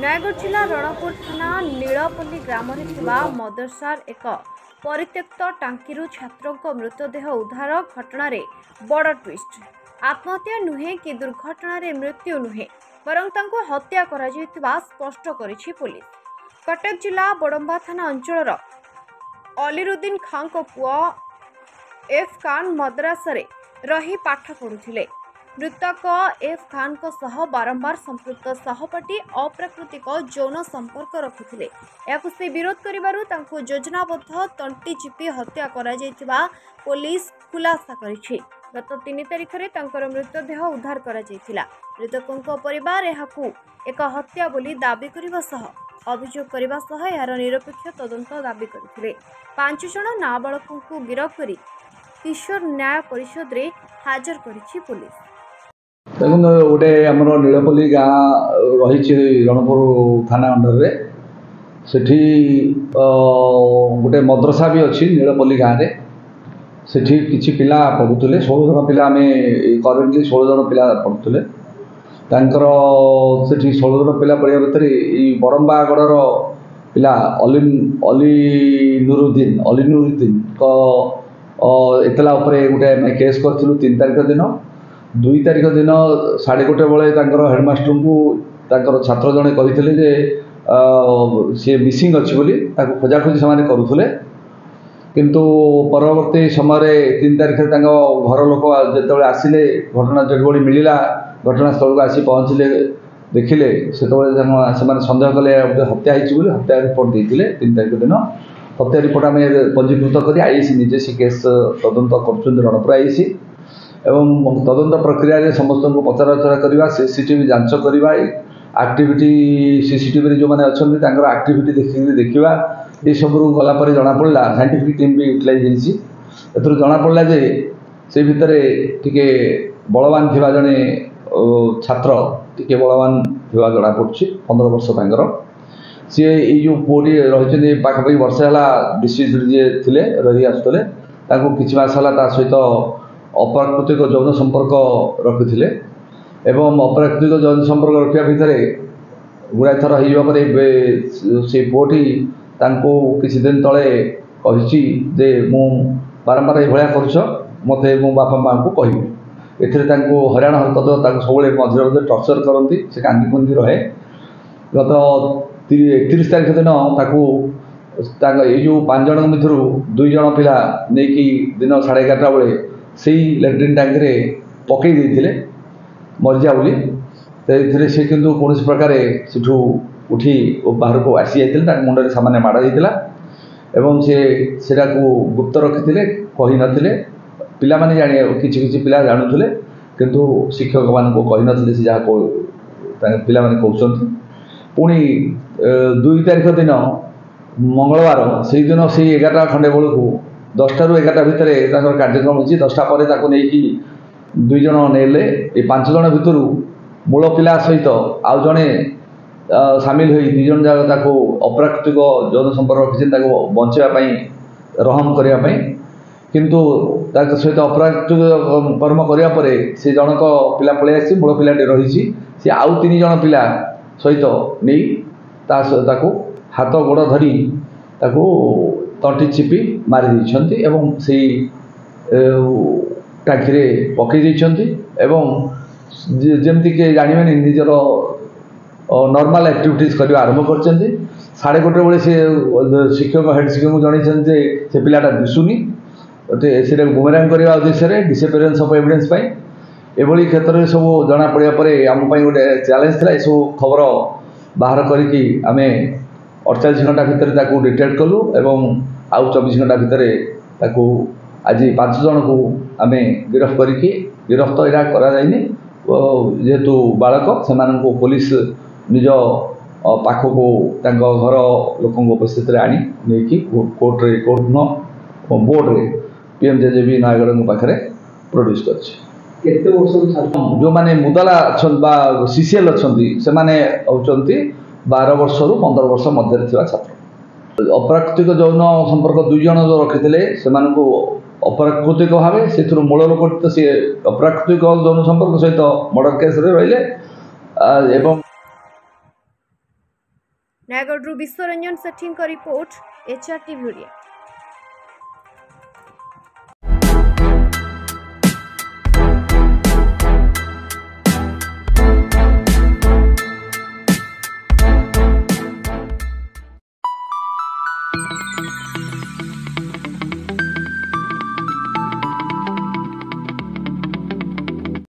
नयगढ़ जिला रणपुर थाना नीलपल्ली ग्राम मदरसार एक परित्यक्त टांकी छात्रों मृतदेह उद्धार घटना बड़ ट्विस्ट। आत्महत्या नुहे कि दुर्घटना मृत्यु नुहे बरं तांको हत्या करा स्पष्ट करिछि पुलिस। कटक जिला बड़म्बा थाना अंचल अलीरुद्दीन खां को पुआ एफ खान मद्रासा रही पाठ पढ़ुथिले। मृतक एफ खान को सह बारंबार संपृक्त सहपाठी अप्राकृतिक यौन संपर्क रखुथिले। याकु से विरोध करिबारु तांको योजनाबद्ध तंटी चिपी हत्या करा जायतिबा पुलिस खुलासा करिछि। गत 3 तारिख रे तांकर मृतदेह उद्धार करा जायतिला। मृतकଙ୍କ परिवार एहाकु एक हत्या बोली दाबी करिबा सह अभियोग करिबा सह यार निरपेक्ष तदंत दाबी करथिले। 5 जण नाबालकଙ୍କୁ गिरफ्त करी किशोर न्याय परिषद रे हाजर करिछि पुलिस। देखो गोटे आमर नीलपल्ली गाँ रही रणपुर थाना अंडर रे सेठी गोटे मद्रसा भी अच्छी नीलपल्ली गाँव में सेठी किछि पिला पढ़ुले 16 जन पिला आम करेन्टली 16 जन पिला पढ़ुले। तांकर सेठी 16 जन पिला पढ़िया भितर बड़म्बागढ़ पिला अली नुरुद्दीन को एतला उपरे गोटे केस करूँ 3 तारिख दिन 2 तारिख दिन 1:30 बेले हेडमास्टर को छात्र जड़े कहते जे सी मिसिंग अच्छी बोली खोजाखोजी से करुले। किंतु परवर्ती समय 3 तारिख घर लोक जो आसिले घटना जो मिलला घटनास्थल को आसी पहुँचले देखिले से सन्देह कले हत्या होती हत्या रिपोर्ट देते 3 तारिख दिन हत्या रिपोर्ट आम पंजीकृत कर आईसी निजे से केस तदंत कर रणपुर आईसी एवं तदंत प्रक्रिया समस्त को पचराउचरा करवा सीसीटीवी जांच करवा एक्टिविटी सीसीटीवी जो मैंने अच्छा एक्टिविटी देखा ये सब गला जना पड़ा साइंटिफिक टीम भी यूटिलाइज होती जना पड़ा जे से भितर टिके बलवान थिबा जने छात्र टिके बलवान थिबा जना पड़छि 15 वर्ष तांकर सी जो पुरी रही पाखापाखि वर्षे है डिसीज जे थिले रही आसुले किछि मास है सहित अप्राकृतिक यौन संपर्क रखुले एवं अप्राकृतिक यौन संपर्क रखा भितर गुड़ाए थर हो से पुओटी किसी दिन तले कही जे मु बारंबार ये करुच मत मो बापा माँ को कहबी एथिरे हरियाणा हरकत सब मझे मझे टर्चर करती से कांदी कुंदी रहे। गत 31 तारिख दिन ये जो 5 जन मध्य 2 जन पिला नहीं दिन 11:30 बेले से लैट्रिन टांकी पकई देते मरिजा बोली से किंतु कौन प्रकार सेठू उठी बाहर को आसी जाते मुंडे सामान्य माड़ जाता एवं सेटा को गुप्त रखी कही नथिले पिला माने जाने किछि पिला जानूले किंतु शिक्षक मान कही नथिले से जहाँ पिला माने कहउछंती। पुणी 2 तारिख दिन मंगलवार से दिन से 11 खंडे बेलू 10टा ରୁ 11ଟା भितर कार्यक्रम होची 10टा पर नहीं 2 जन नेले 5 जन भितर मूल पिला सहित आउ जड़े सामिल हो 2 जन जाक अप्राकृतिक यौन संपर्क रखी बचाई रहम करने किंतु सहित अप्राकृतिक कर्म करने से जनक पिला पलि आसी मूल पिलाटे रही सी आउ 3 जन पिला सहित नहीं हाथ गोड़ धरी तंटी चिपी मारी एवं से टांकी पकई जमती के जानवे निजर नॉर्मल एक्टिविटीज करने आरंभ कर 1:30 बेले से शिक्षक हेड शिक्षक जन से पिलाटा दिशुनी से बुमेरांग करने उद्देश्य डिसअपियरेंस ऑफ एविडेंस एभली क्षेत्र में सब जना पड़ा पर आम गोटे चैलेंज था सब खबर बाहर करके आम 48 घंटा भितर डिटेक्ट कलु एवं आउ 24 घंटा भितर आज 5 जन को आम गिरफ्त करके गिरफ्त यहाँ कराइनि जेहेतु बालक से पुलिस निज पाख को घर लोक उपस्थित आनी नहीं कोर्ट न बोर्ड रे पीएमजेजेबी नयगढ़ पाखे प्रोड्यूस कर जो मैंने मुदला अच्छा सीसीएल अच्छा से मैंने होती 12 वर्ष रु 15 वर्ष मध्य छात्र अप्राकृतिक यौन संपर्क 2 जन जो रखी से अप्राकृतिक भाव से मूल लोक तो सी अप्राकृतिक यौन संपर्क सहित मर्डर केस रही ଏବଂ नयागढ़ विश्वरंजन सेठी रिपोर्ट, HR टीवी।